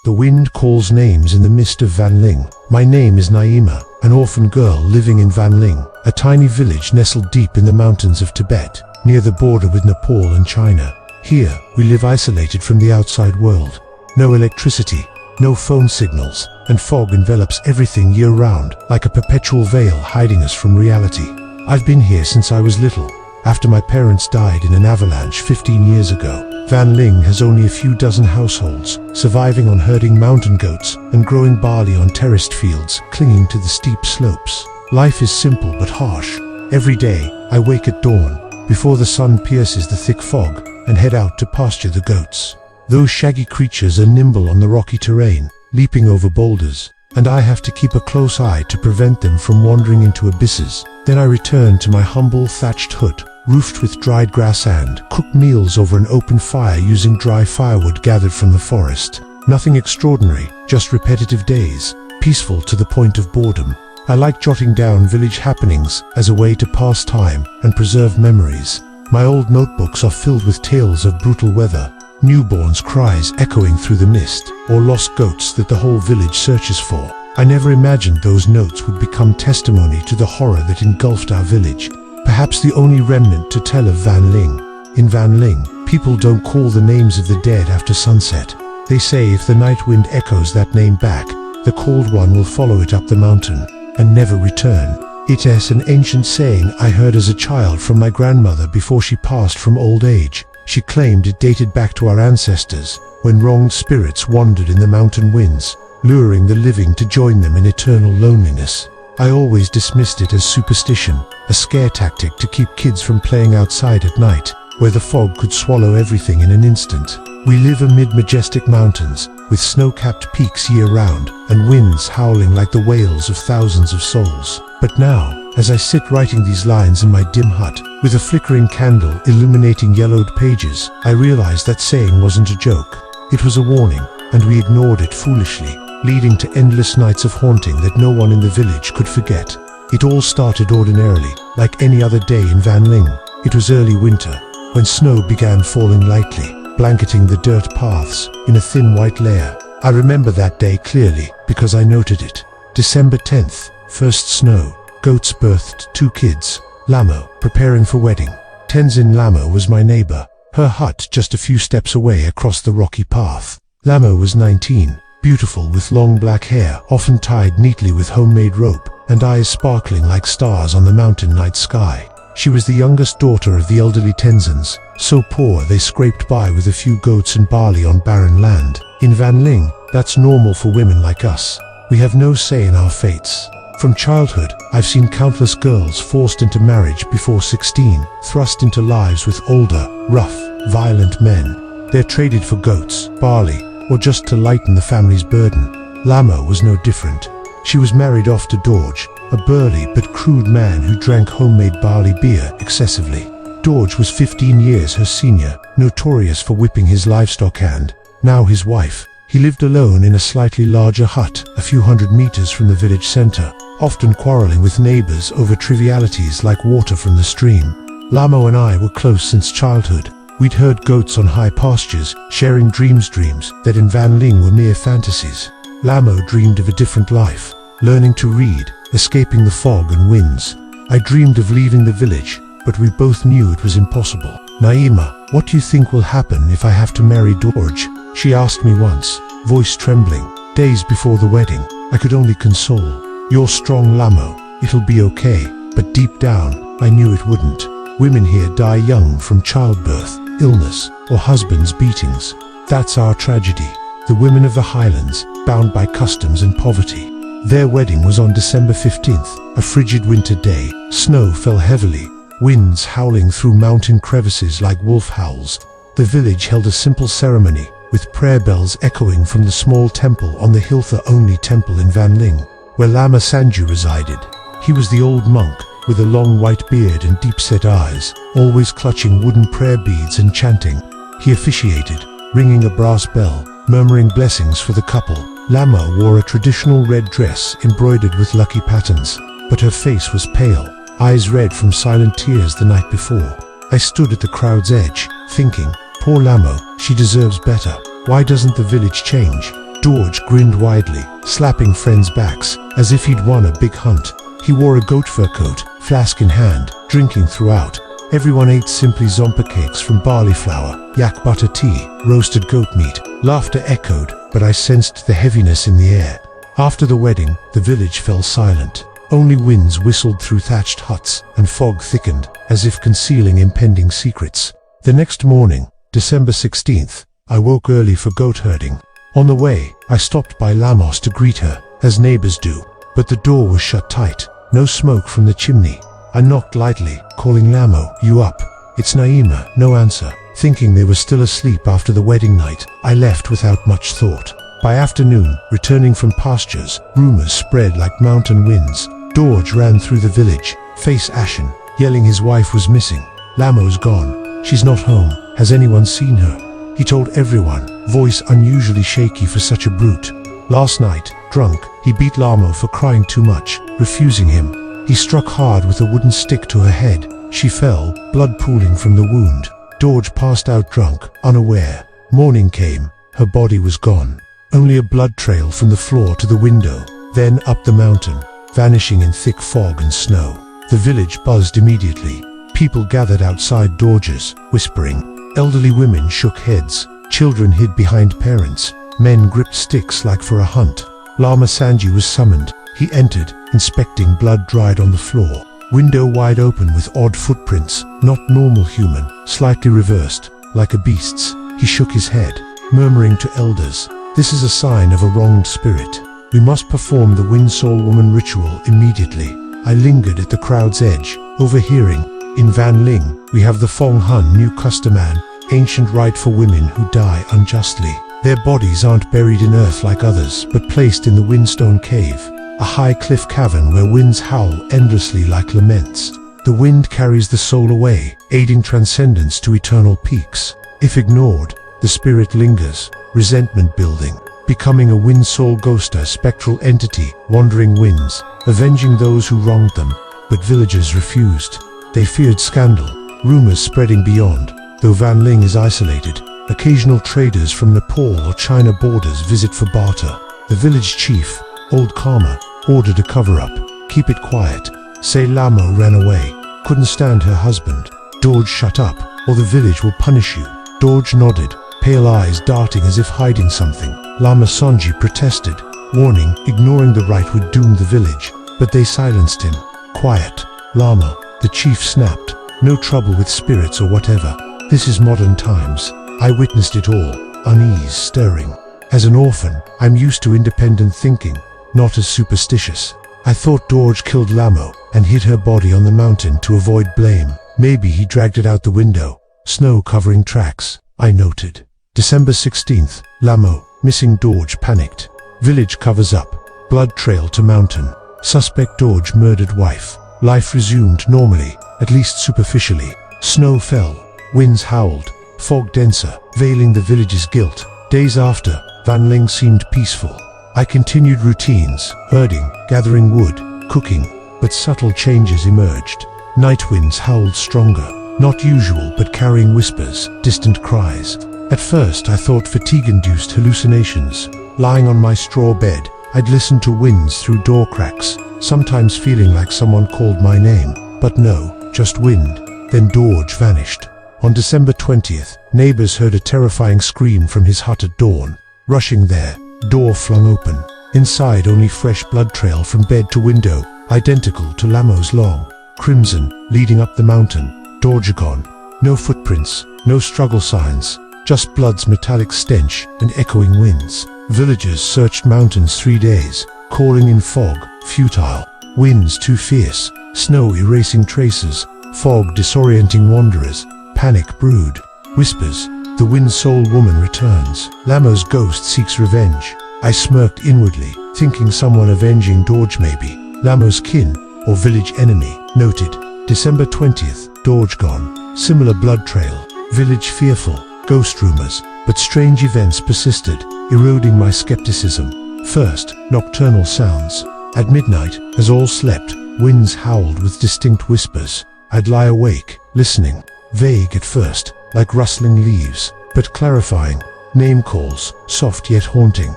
The wind calls names in the Mist of Van Ling. My name is Nyima, an orphan girl living in Van Ling, a tiny village nestled deep in the mountains of Tibet, near the border with Nepal and China. Here, we live isolated from the outside world. No electricity, no phone signals, and fog envelops everything year-round, like a perpetual veil hiding us from reality. I've been here since I was little. After my parents died in an avalanche 15 years ago, Van Ling has only a few dozen households, surviving on herding mountain goats and growing barley on terraced fields clinging to the steep slopes. Life is simple but harsh. Every day, I wake at dawn, before the sun pierces the thick fog, and head out to pasture the goats. Those shaggy creatures are nimble on the rocky terrain, leaping over boulders, and I have to keep a close eye to prevent them from wandering into abysses. Then I return to my humble thatched hut, roofed with dried grass, and cook meals over an open fire using dry firewood gathered from the forest. Nothing extraordinary, just repetitive days, peaceful to the point of boredom. I like jotting down village happenings as a way to pass time and preserve memories. My old notebooks are filled with tales of brutal weather, newborns' cries echoing through the mist, or lost goats that the whole village searches for. I never imagined those notes would become testimony to the horror that engulfed our village. Perhaps the only remnant to tell of Van Ling. In Van Ling, people don't call the names of the dead after sunset. They say if the night wind echoes that name back, the cold one will follow it up the mountain and never return. It is an ancient saying I heard as a child from my grandmother before she passed from old age. She claimed it dated back to our ancestors, when wronged spirits wandered in the mountain winds, luring the living to join them in eternal loneliness. I always dismissed it as superstition, a scare tactic to keep kids from playing outside at night, where the fog could swallow everything in an instant. We live amid majestic mountains, with snow-capped peaks year-round, and winds howling like the wails of thousands of souls. But now, as I sit writing these lines in my dim hut, with a flickering candle illuminating yellowed pages, I realize that saying wasn't a joke. It was a warning, and we ignored it foolishly, leading to endless nights of haunting that no one in the village could forget. It all started ordinarily, like any other day in Van Ling. It was early winter, when snow began falling lightly, blanketing the dirt paths in a thin white layer. I remember that day clearly, because I noted it. December 10th, first snow. Goats birthed 2 kids. Lamo, preparing for wedding. Tenzin Lamo was my neighbor, her hut just a few steps away across the rocky path. Lamo was 19. Beautiful with long black hair, often tied neatly with homemade rope, and eyes sparkling like stars on the mountain night sky. She was the youngest daughter of the elderly Tenzins, so poor they scraped by with a few goats and barley on barren land. In Van Ling, that's normal for women like us. We have no say in our fates. From childhood, I've seen countless girls forced into marriage before 16, thrust into lives with older, rough, violent men. They're traded for goats, barley, or just to lighten the family's burden. Lamo was no different. She was married off to Dorj, a burly but crude man who drank homemade barley beer excessively. Dorj was 15 years her senior, notorious for whipping his livestock and, now his wife. He lived alone in a slightly larger hut, a few hundred meters from the village center, often quarreling with neighbors over trivialities like water from the stream. Lamo and I were close since childhood. We'd herd goats on high pastures, sharing dreams that in Van Ling were mere fantasies. Lamo dreamed of a different life, learning to read, escaping the fog and winds. I dreamed of leaving the village, but we both knew it was impossible. Nyima, what do you think will happen if I have to marry Dorj? She asked me once, voice trembling. Days before the wedding, I could only console. You're strong, Lamo. It'll be okay. But deep down, I knew it wouldn't. Women here die young from childbirth, illness, or husbands' beatings. That's our tragedy. The women of the highlands, bound by customs and poverty. Their wedding was on December 15th, a frigid winter day. Snow fell heavily, winds howling through mountain crevices like wolf howls. The village held a simple ceremony, with prayer bells echoing from the small temple on the hill, the only temple in Van Ling, where Lama Sanju resided. He was the old monk, with a long white beard and deep-set eyes, always clutching wooden prayer beads and chanting. He officiated, ringing a brass bell, murmuring blessings for the couple. Lama wore a traditional red dress embroidered with lucky patterns, but her face was pale, eyes red from silent tears the night before. I stood at the crowd's edge, thinking, poor Lamo, she deserves better. Why doesn't the village change? Dorj grinned widely, slapping friends' backs, as if he'd won a big hunt. He wore a goat fur coat, flask in hand, drinking throughout. Everyone ate simply zompa cakes from barley flour, yak butter tea, roasted goat meat. Laughter echoed, but I sensed the heaviness in the air. After the wedding, the village fell silent. Only winds whistled through thatched huts, and fog thickened, as if concealing impending secrets. The next morning, December 16th, I woke early for goat herding. On the way, I stopped by Lamos to greet her, as neighbors do, but the door was shut tight. No smoke from the chimney. I knocked lightly, calling Lamo, "You up?" "It's Nyima," no answer. Thinking they were still asleep after the wedding night, I left without much thought. By afternoon, returning from pastures, rumors spread like mountain winds. Dorj ran through the village, face ashen, yelling his wife was missing. "Lamo's gone. She's not home. Has anyone seen her?" He told everyone, voice unusually shaky for such a brute. Last night, drunk, he beat Lamo for crying too much, refusing him. He struck hard with a wooden stick to her head. She fell, blood pooling from the wound. Dorj passed out drunk, unaware. Morning came. Her body was gone. Only a blood trail from the floor to the window, then up the mountain, vanishing in thick fog and snow. The village buzzed immediately. People gathered outside Dorj's, whispering. Elderly women shook heads. Children hid behind parents. Men gripped sticks like for a hunt. Lama Sanji was summoned. He entered, inspecting blood dried on the floor. Window wide open with odd footprints, not normal human, slightly reversed, like a beast's. He shook his head, murmuring to elders, "This is a sign of a wronged spirit. We must perform the Wind Soul Woman ritual immediately." I lingered at the crowd's edge, overhearing. In Van Ling, we have the Fong Hun New Customan, ancient rite for women who die unjustly. Their bodies aren't buried in earth like others, but placed in the Windstone Cave, a high cliff cavern where winds howl endlessly like laments. The wind carries the soul away, aiding transcendence to eternal peaks. If ignored, the spirit lingers, resentment building, becoming a wind soul ghost, a spectral entity, wandering winds, avenging those who wronged them. But villagers refused. They feared scandal, rumors spreading beyond. Though Van Ling is isolated, occasional traders from Nepal or China borders visit for barter. The village chief, Old Karma, ordered a cover-up. Keep it quiet. Say Lamo ran away. Couldn't stand her husband. Dorj, shut up, or the village will punish you. Dorj nodded, pale eyes darting as if hiding something. Lama Sanji protested, warning, ignoring the rite would doom the village. But they silenced him. Quiet, Lama, the chief snapped. No trouble with spirits or whatever. This is modern times. I witnessed it all, unease stirring. As an orphan, I'm used to independent thinking, not as superstitious. I thought Dorj killed Lamo and hid her body on the mountain to avoid blame. Maybe he dragged it out the window. Snow covering tracks, I noted. December 16th, Lamo, missing. Dorj panicked. Village covers up. Blood trail to mountain. Suspect Dorj murdered wife. Life resumed normally, at least superficially. Snow fell. Winds howled. Fog denser, veiling the village's guilt. Days after, Van Ling seemed peaceful. I continued routines, herding, gathering wood, cooking, but subtle changes emerged. Night winds howled stronger, not usual but carrying whispers, distant cries. At first I thought fatigue-induced hallucinations. Lying on my straw bed, I'd listen to winds through door cracks, sometimes feeling like someone called my name. But no, just wind. Then Dorj vanished. On December 20th, neighbors heard a terrifying scream from his hut at dawn. Rushing there, door flung open. Inside, only fresh blood trail from bed to window, identical to Lamo's long, crimson, leading up the mountain. Dorj gone. No footprints, no struggle signs, just blood's metallic stench and echoing winds. Villagers searched mountains 3 days, calling in fog, futile. Winds too fierce, snow erasing traces, fog disorienting wanderers. Panic brewed. Whispers. The Wind Soul Woman returns. Lamo's ghost seeks revenge. I smirked inwardly, thinking someone avenging Dorj maybe. Lamo's kin, or village enemy. Noted. December 20th, Dorj gone. Similar blood trail. Village fearful. Ghost rumors. But strange events persisted, eroding my skepticism. First, nocturnal sounds. At midnight, as all slept, winds howled with distinct whispers. I'd lie awake, listening. Vague at first, like rustling leaves, but clarifying. Name calls, soft yet haunting.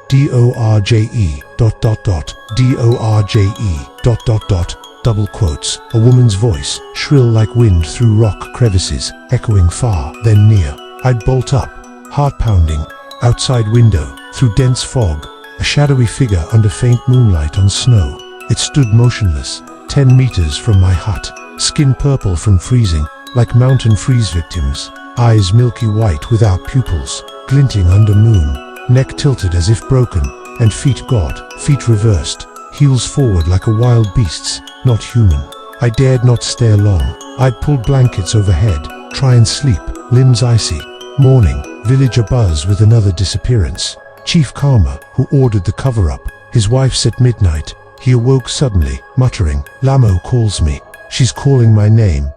DORJE DORJE double quotes, a woman's voice, shrill like wind through rock crevices, echoing far, then near. I'd bolt up, heart pounding, outside window, through dense fog, a shadowy figure under faint moonlight on snow. It stood motionless, 10 meters from my hut, skin purple from freezing, like mountain freeze victims, eyes milky white without pupils, glinting under moon, neck tilted as if broken, and feet reversed, heels forward like a wild beast's, not human. I dared not stare long. I'd pulled blankets overhead, try and sleep, limbs icy. Morning, village abuzz with another disappearance. Chief Karma, who ordered the cover-up, his wife's at midnight. He awoke suddenly, muttering, "Lamo calls me. She's calling my name, ...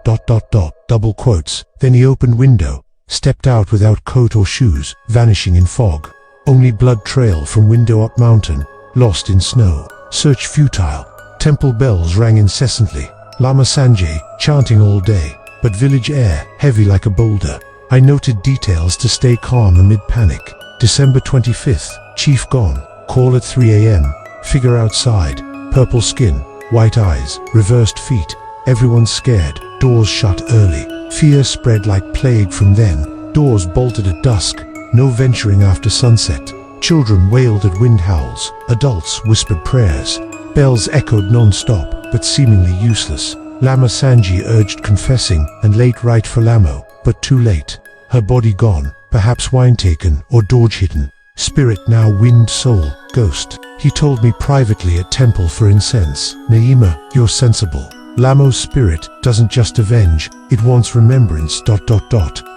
double quotes. Then he opened window, stepped out without coat or shoes, vanishing in fog. Only blood trail from window up mountain, lost in snow. Search futile. Temple bells rang incessantly. Lama Sanjay, chanting all day. But village air, heavy like a boulder. I noted details to stay calm amid panic. December 25th, chief gone. Call at 3 a.m. Figure outside. Purple skin, white eyes, reversed feet. Everyone scared. Doors shut early. Fear spread like plague from then. Doors bolted at dusk. No venturing after sunset. Children wailed at wind howls. Adults whispered prayers. Bells echoed non-stop, but seemingly useless. Lama Sanji urged confessing and late rite for Lamo, but too late. Her body gone, perhaps wine taken or dorj hidden. Spirit now wind soul, ghost. He told me privately at temple for incense. Nyima, you're sensible. Lamo's spirit doesn't just avenge, it wants remembrance. ...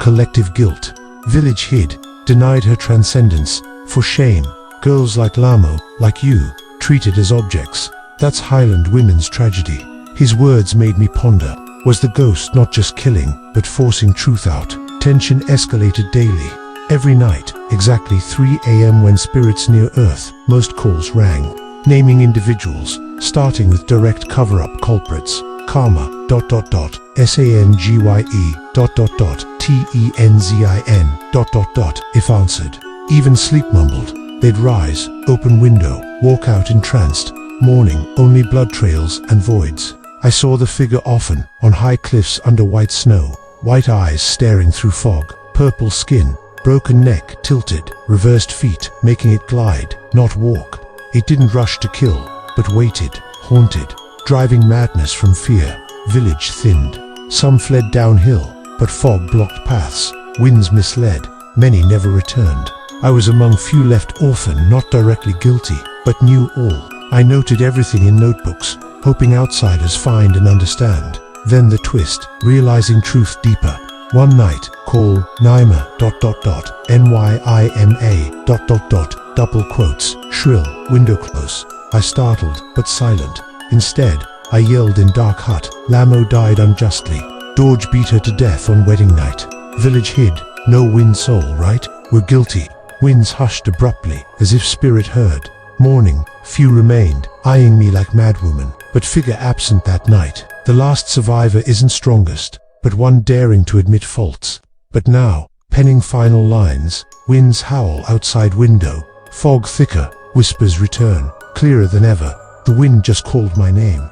Collective guilt. Village hid, denied her transcendence. For shame, girls like Lamo, like you, treated as objects. That's Highland women's tragedy. His words made me ponder. Was the ghost not just killing, but forcing truth out? Tension escalated daily. Every night, exactly 3 a.m. when spirits near Earth, most calls rang, naming individuals, starting with direct cover-up culprits. Karma, ... SANGYE, ... TENZIN, ... if answered. Even sleep mumbled. They'd rise, open window, walk out entranced. Morning, only blood trails and voids. I saw the figure often, on high cliffs under white snow. White eyes staring through fog, purple skin, broken neck tilted, reversed feet, making it glide, not walk. It didn't rush to kill, but waited, haunted, driving madness from fear. Village thinned. Some fled downhill, but fog blocked paths. Winds misled. Many never returned. I was among few left orphan, not directly guilty, but knew all. I noted everything in notebooks, hoping outsiders find and understand. Then the twist, realizing truth deeper. One night, call, Nyima, ... NYIMA, ... double quotes, shrill, window close. I startled, but silent. Instead, I yelled in dark hut, Lamo died unjustly. Dorj beat her to death on wedding night. Village hid, no wind soul, right? We're guilty. Winds hushed abruptly, as if spirit heard. Morning, few remained, eyeing me like madwoman, but figure absent that night. The last survivor isn't strongest, but one daring to admit faults. But now, penning final lines, winds howl outside window, fog thicker, whispers return, clearer than ever. The wind just called my name.